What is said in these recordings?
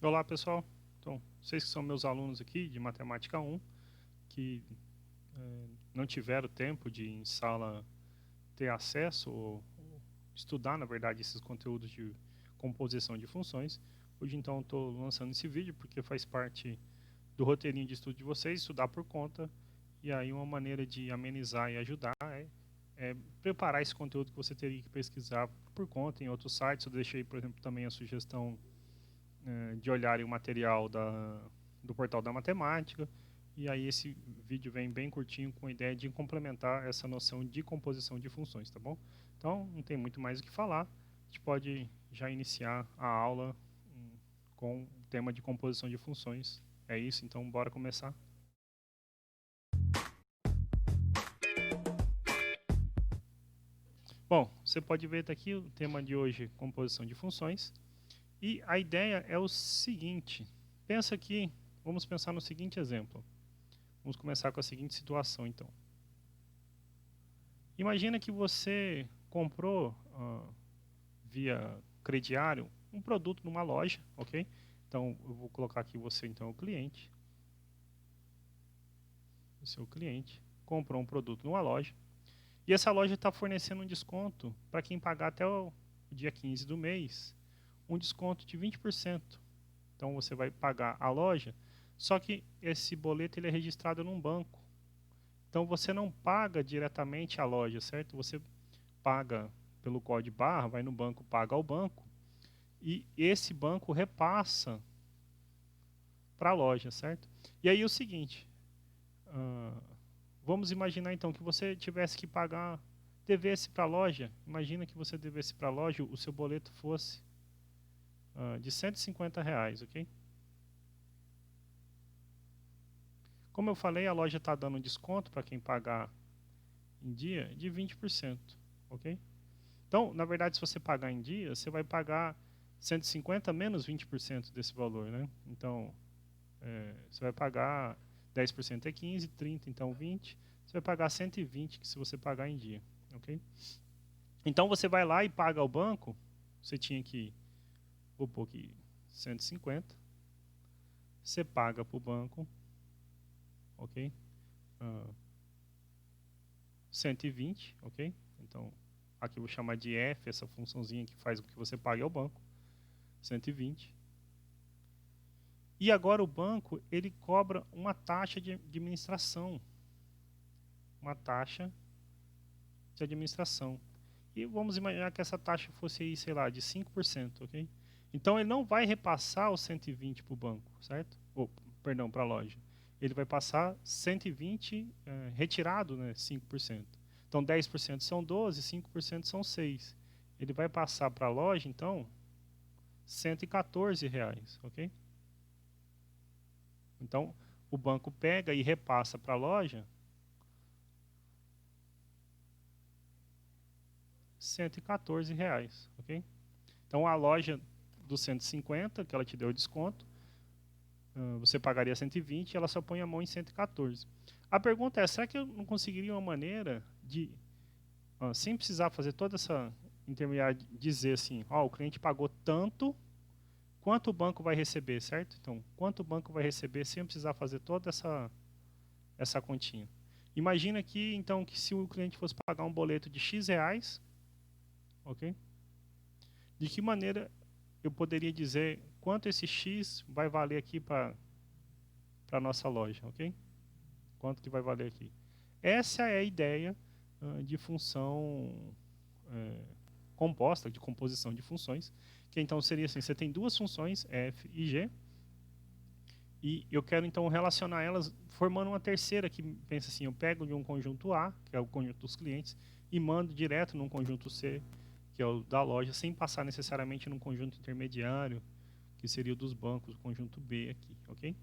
Olá, pessoal. Então, vocês que são meus alunos aqui de Matemática 1, que não tiveram tempo de em sala ter acesso ou estudar, na verdade, esses conteúdos de composição de funções. Hoje, então, estou lançando esse vídeo porque faz parte do roteirinho de estudo de vocês, estudar por conta. E aí uma maneira de amenizar e ajudar é preparar esse conteúdo que você teria que pesquisar por conta em outros sites. Eu deixei, por exemplo, também a sugestão de olharem o material do portal da matemática, e aí esse vídeo vem bem curtinho com a ideia de complementar essa noção de composição de funções, tá bom? Então, não tem muito mais o que falar, a gente pode já iniciar a aula com o tema de composição de funções. É isso, então bora começar. Bom, você pode ver aqui o tema de hoje, composição de funções, e a ideia é o seguinte, pensa aqui, vamos pensar no seguinte exemplo. Vamos começar com a seguinte situação, então. Imagina que você comprou via crediário um produto numa loja, ok? Então, eu vou colocar aqui você, então, o cliente. O seu cliente comprou um produto numa loja. E essa loja está fornecendo um desconto para quem pagar até o dia 15 do mês. Um desconto de 20%. Então, você vai pagar a loja, só que esse boleto ele é registrado num banco. Então você não paga diretamente a loja, certo? Você paga pelo código barra, vai no banco, paga ao banco, e esse banco repassa para a loja, certo? E aí é o seguinte, vamos imaginar então que você tivesse que pagar, devesse para a loja, imagina que você devesse para a loja, o seu boleto fosse de R$ 150, ok? Como eu falei, a loja está dando um desconto para quem pagar em dia de 20%, ok? Então, na verdade, se você pagar em dia, você vai pagar 150 menos 20% desse valor, né? Então, você vai pagar 10% é 15, 30, então 20. Você vai pagar 120 que se você pagar em dia, ok? Então, você vai lá e paga ao banco, você tinha que, vou pôr aqui 150, você paga para o banco, ok? 120, ok? Então, aqui eu vou chamar de F, essa funçãozinha que faz com que você pague ao banco, 120. E agora o banco, ele cobra uma taxa de administração. Uma taxa de administração. E vamos imaginar que essa taxa fosse aí, sei lá, de 5%, ok? Então ele não vai repassar os 120 para o banco, certo? Ou, perdão, para a loja. Ele vai passar 120 retirado, né, 5%. Então 10% são 12, 5% são 6. Ele vai passar para a loja, então, R$ 114, ok? Então, o banco pega e repassa para a loja R$ 114, ok? Então, a loja dos 150, que ela te deu desconto, você pagaria 120 e ela só põe a mão em 114. A pergunta é, será que eu não conseguiria uma maneira de, sem precisar fazer toda essa intermediária, dizer assim, o cliente pagou tanto, quanto o banco vai receber, certo? Então, quanto o banco vai receber sem precisar fazer toda essa continha. Imagina aqui, então, que se o cliente fosse pagar um boleto de X reais, ok? De que maneira eu poderia dizer quanto esse X vai valer aqui para a nossa loja, ok? Quanto que vai valer aqui. Essa é a ideia de função composta, de composição de funções, que então seria assim, você tem duas funções, f e g, e eu quero então relacionar elas formando uma terceira que pensa assim, eu pego de um conjunto A, que é o conjunto dos clientes, e mando direto num conjunto C, que é o da loja, sem passar necessariamente num conjunto intermediário, que seria o dos bancos, o conjunto B aqui, ok?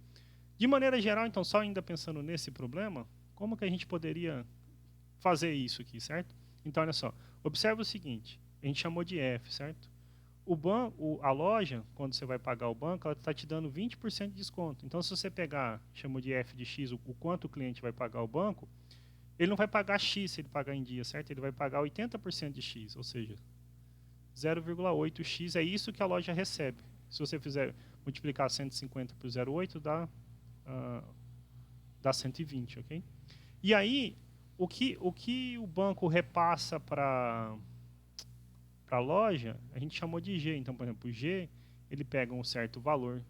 De maneira geral, então, só ainda pensando nesse problema, como que a gente poderia fazer isso aqui, certo? Então, olha só, observa o seguinte, a gente chamou de F, certo? A loja, quando você vai pagar o banco, ela está te dando 20% de desconto. Então, se você pegar, chamou de F de X, o quanto o cliente vai pagar ao banco, ele não vai pagar X se ele pagar em dia, certo? Ele vai pagar 80% de X, ou seja, 0,8x é isso que a loja recebe, Se você fizer multiplicar 150 por 0,8, dá 120, ok? E aí, o que o banco repassa para a loja, a gente chamou de G. Então, por exemplo, o G, ele pega um certo valor.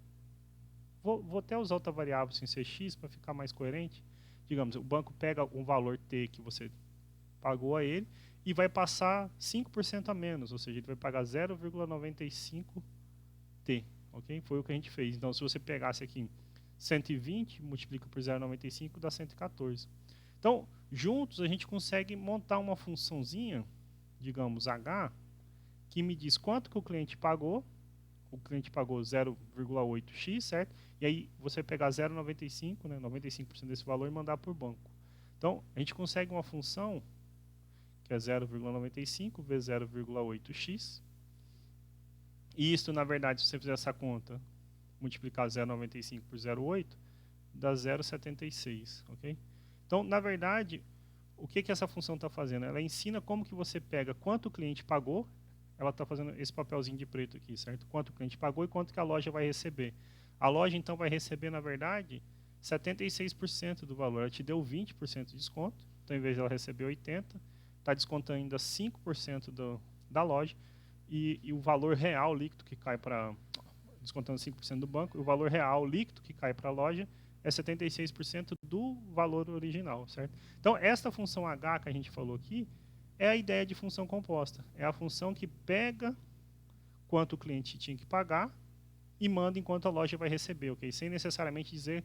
Vou até usar outra variável sem ser X para ficar mais coerente. Digamos, o banco pega um valor T que você pagou a ele e vai passar 5% a menos, ou seja, ele vai pagar 0,95T, ok? Foi o que a gente fez. Então, se você pegasse aqui 120, multiplica por 0,95, dá 114. Então, juntos a gente consegue montar uma funçãozinha, digamos, H, que me diz quanto que o cliente pagou 0,8x, certo? E aí você pegar 0,95, né, 95% desse valor e mandar por banco. Então, a gente consegue uma função que é 0,95 vezes 0,8x. E isso, na verdade, se você fizer essa conta, multiplicar 0,95 por 0,8, dá 0,76, ok? Então, na verdade, o que essa função está fazendo? Ela ensina como que você pega quanto o cliente pagou, ela está fazendo esse papelzinho de preto aqui, certo? Quanto o cliente pagou e quanto que a loja vai receber. A loja, então, vai receber, na verdade, 76% do valor. Ela te deu 20% de desconto, então, em vez de ela receber 80%, está descontando ainda 5% da loja, e o valor real líquido que cai para... descontando 5% do banco, e o valor real líquido que cai para a loja é 76% do valor original, certo? Então, esta função H que a gente falou aqui é a ideia de função composta. É a função que pega quanto o cliente tinha que pagar e manda enquanto a loja vai receber, ok? Sem necessariamente dizer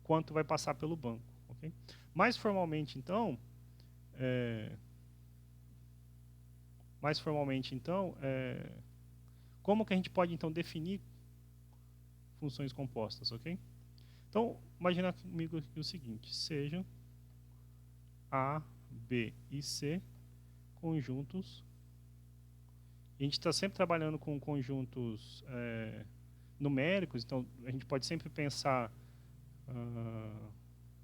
quanto vai passar pelo banco, ok? Mais formalmente, então, como que a gente pode, então, definir funções compostas, ok? Então, imagina comigo aqui o seguinte, sejam A, B e C conjuntos. A gente está sempre trabalhando com conjuntos numéricos, então a gente pode sempre pensar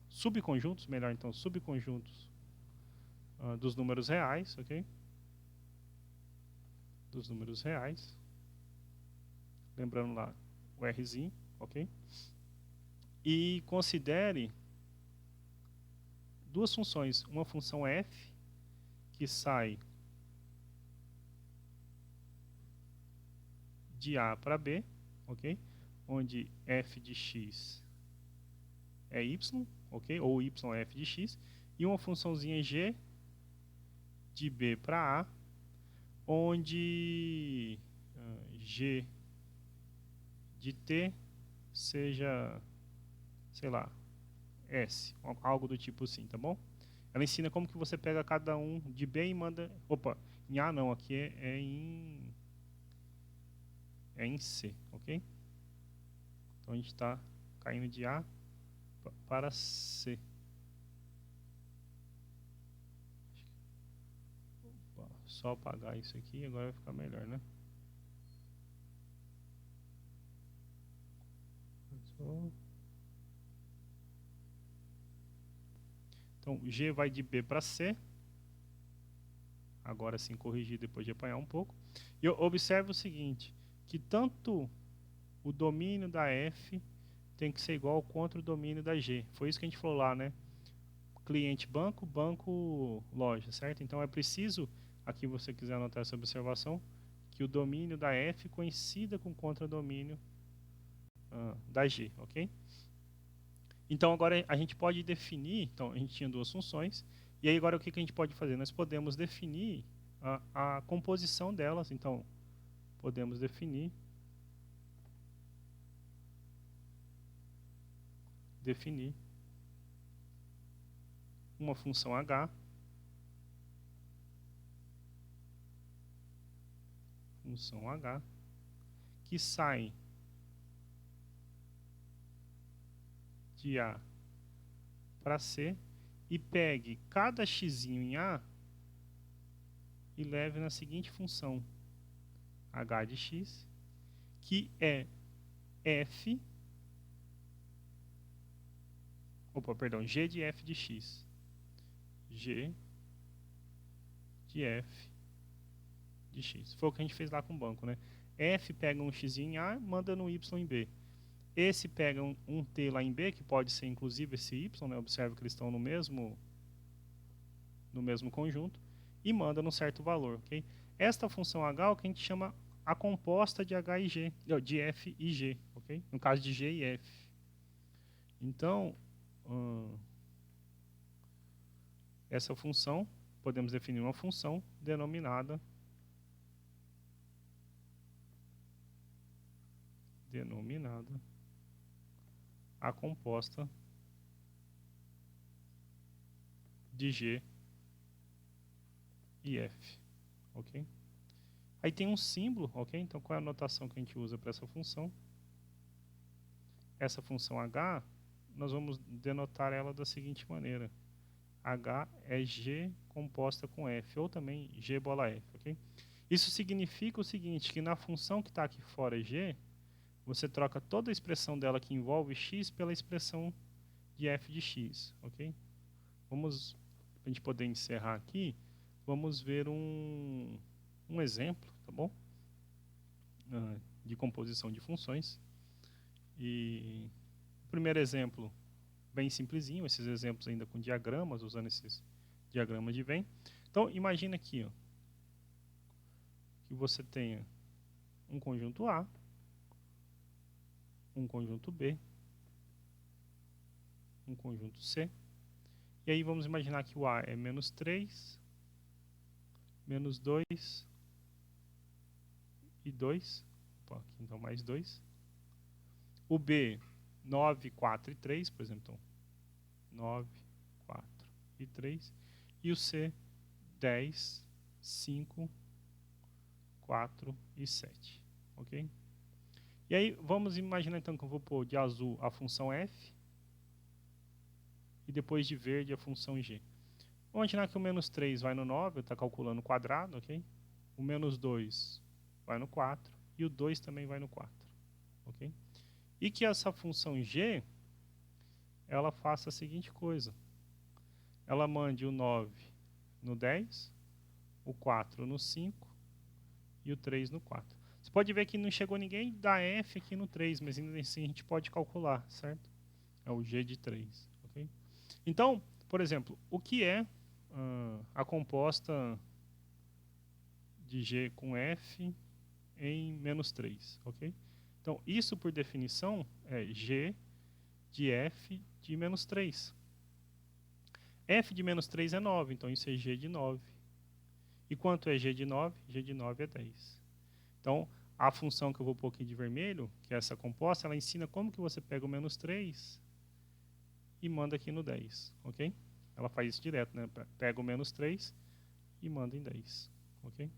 subconjuntos, melhor então, subconjuntos dos números reais, ok? Dos números reais. Lembrando lá o Rzinho, ok? E considere duas funções. Uma função f, que sai de A para B, ok? Onde f de x é y, ok? Ou y é f de x. E uma funçãozinha g de B para A, onde g de t seja, sei lá, S, algo do tipo assim, tá bom? Ela ensina como que você pega cada um de B e manda... Opa, em A não, aqui é em C, ok? Então a gente está caindo de A para C. Opa, só apagar isso aqui, agora vai ficar melhor, né? Então, G vai de B para C. Agora sim, corrigir depois de apanhar um pouco. E observe o seguinte, que tanto o domínio da F tem que ser igual ao contra o domínio da G. Foi isso que a gente falou lá, né? Cliente banco, banco loja, certo? Então é preciso, aqui você quiser anotar essa observação, que o domínio da F coincida com o contradomínio da G, ok? Então agora a gente pode definir, então a gente tinha duas funções, e aí agora o que a gente pode fazer? Nós podemos definir a composição delas, então podemos definir uma função H, que sai de A para C e pegue cada x em A e leve na seguinte função h de x, que é f, g de f de x, g de f de x. Foi o que a gente fez lá com o banco, né? F pega um x em A, manda no y em B. Esse pega um t lá em B, que pode ser inclusive esse y, né? Observe que eles estão no mesmo conjunto, e manda num certo valor, ok? Esta função h é o que a gente chama a composta de h e g, de f e g, ok? No caso de g e f. Então, essa função, podemos definir uma função denominada a composta de g e f, ok? Aí tem um símbolo, ok? Então, qual é a notação que a gente usa para essa função? Essa função h, nós vamos denotar ela da seguinte maneira. H é g composta com f, ou também g bola f, ok? Isso significa o seguinte, que na função que está aqui fora g, você troca toda a expressão dela que envolve x pela expressão de f de x, ok? Vamos, para a gente poder encerrar aqui, vamos ver um exemplo, tá bom? De composição de funções. E o primeiro exemplo, bem simplesinho, esses exemplos ainda com diagramas, usando esses diagramas de Venn. Então, imagina aqui, ó, que você tenha um conjunto A, um conjunto B, um conjunto C. E aí vamos imaginar que o A é menos 3, menos 2 e 2. Opa, aqui então mais 2. O B, 9, 4 e 3, por exemplo. Então, 9, 4 e 3. E o C, 10, 5, 4 e 7. Ok? E aí, vamos imaginar então que eu vou pôr de azul a função f e depois de verde a função g. Vamos imaginar que o menos 3 vai no 9, está calculando o quadrado, ok? O menos 2 vai no 4 e o 2 também vai no 4, ok? E que essa função g, ela faça a seguinte coisa. Ela mande o 9 no 10, o 4 no 5 e o 3 no 4. Você pode ver que não chegou ninguém da f aqui no 3, mas ainda assim a gente pode calcular, certo? É o g de 3, ok? Então, por exemplo, o que é a composta de g com f em menos 3, ok? Então, isso por definição é g de f de menos 3. F de menos 3 é 9, então isso é g de 9. E quanto é g de 9? G de 9 é 10. Então, a função que eu vou pôr aqui de vermelho, que é essa composta, ela ensina como que você pega o menos 3 e manda aqui no 10, ok? Ela faz isso direto, né? Pega o menos 3 e manda em 10, ok?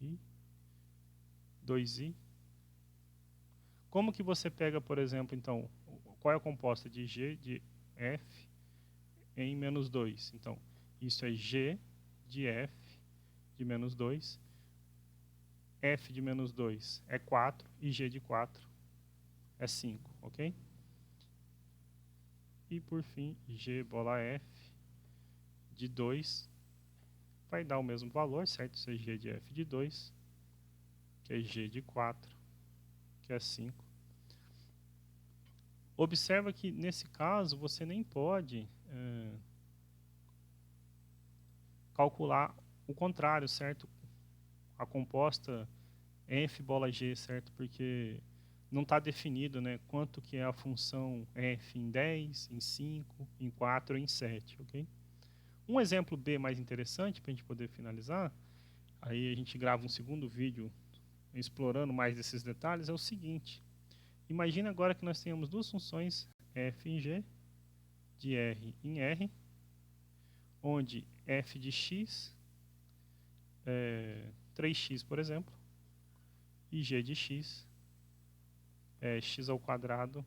E 2i. Como que você pega, por exemplo, então, qual é a composta de g de f em menos 2? Então, isso é g de f de menos 2. F de menos 2 é 4 e g de 4 é 5, ok? E por fim, g bola f de 2 vai dar o mesmo valor, certo? Isso é g de f de 2, que é g de 4, que é 5. Observa que nesse caso você nem pode calcular o contrário, certo? A composta f bola g, certo? Porque não está definido, né, quanto que é a função f em 10, em 5, em 4 ou em 7, ok? Um exemplo B mais interessante para a gente poder finalizar, aí a gente grava um segundo vídeo explorando mais desses detalhes, é o seguinte. Imagina agora que nós tenhamos duas funções f em g, de r em r, onde f de x é 3x, por exemplo, e g de x é x ao quadrado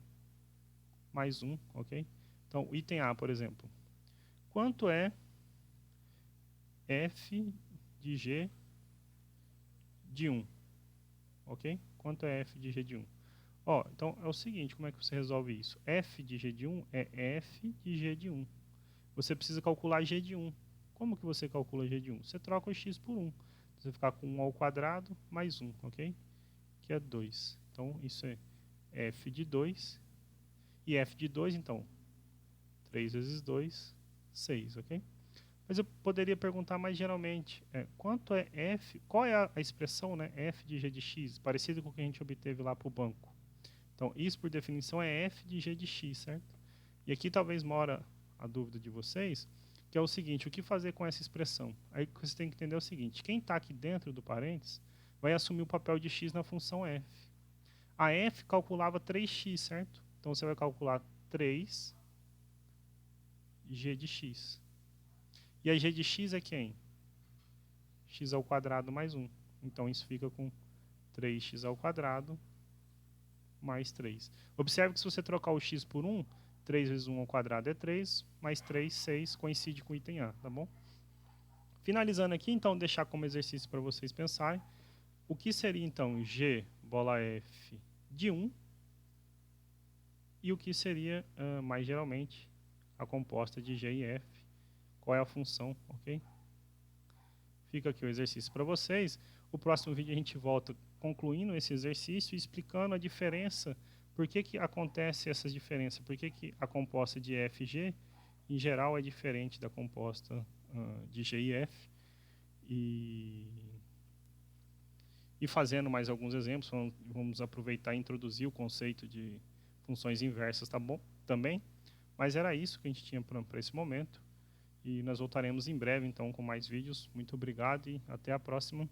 mais 1, ok? Então, o item A, por exemplo. Quanto é f de g de 1? Ok? Quanto é f de g de 1? Ó, então, é o seguinte, como é que você resolve isso? F de g de 1 é f de g de 1. Você precisa calcular g de 1. Como que você calcula g de 1? Você troca o x por 1. Você vai ficar com 1 ao quadrado mais 1, ok? Que é 2. Então, isso é f de 2. E f de 2, então, 3 vezes 2, 6, ok? Mas eu poderia perguntar mais geralmente, quanto é f, qual é a expressão, né, f de g de x, parecido com o que a gente obteve lá para o banco. Então, isso por definição é f de g de x, certo? E aqui talvez mora a dúvida de vocês, que é o seguinte, o que fazer com essa expressão? Aí você tem que entender o seguinte, quem está aqui dentro do parênteses vai assumir o papel de x na função f. A f calculava 3x, certo? Então você vai calcular 3g de x. E a g de x é quem? X ao quadrado mais 1. Então isso fica com 3x ao quadrado mais 3. Observe que se você trocar o x por 1, 3 vezes 1 ao quadrado é 3, mais 3, 6, coincide com o item A, tá bom? Finalizando aqui, então, deixar como exercício para vocês pensarem, o que seria, então, g, bola f de 1, e o que seria, mais geralmente, a composta de g e f, qual é a função, ok? Fica aqui o exercício para vocês. O próximo vídeo a gente volta concluindo esse exercício e explicando a diferença, por que acontece essa diferença, por que a composta de f e g, em geral, é diferente da composta de g e f. E fazendo mais alguns exemplos, vamos aproveitar e introduzir o conceito de funções inversas, tá bom? Também. Mas era isso que a gente tinha para esse momento. E nós voltaremos em breve, então, com mais vídeos. Muito obrigado e até a próxima.